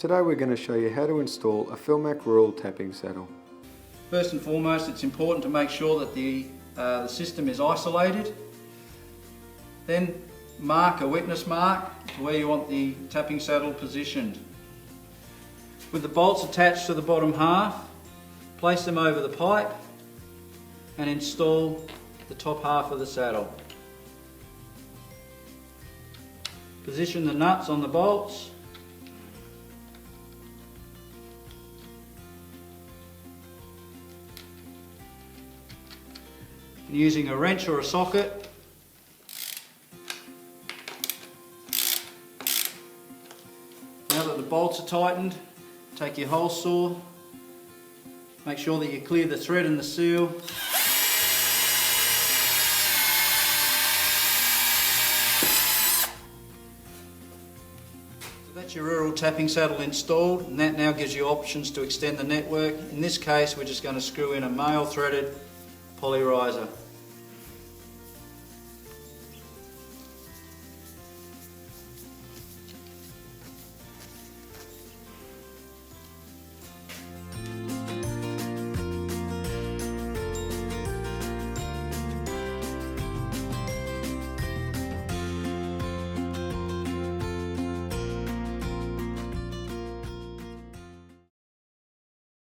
Today we're going to show you how to install a Philmac Rural Tapping Saddle. First and foremost, it's important to make sure that the system is isolated. Then mark a witness mark to where you want the tapping saddle positioned. With the bolts attached to the bottom half, place them over the pipe and install the top half of the saddle. Position the nuts on the bolts. Using a wrench or a socket, now that the bolts are tightened, take your hole saw, make sure that you clear the thread and the seal. So that's your rural tapping saddle installed, and that now gives you options to extend the network. In this case, we're just going to screw in a male threaded poly riser.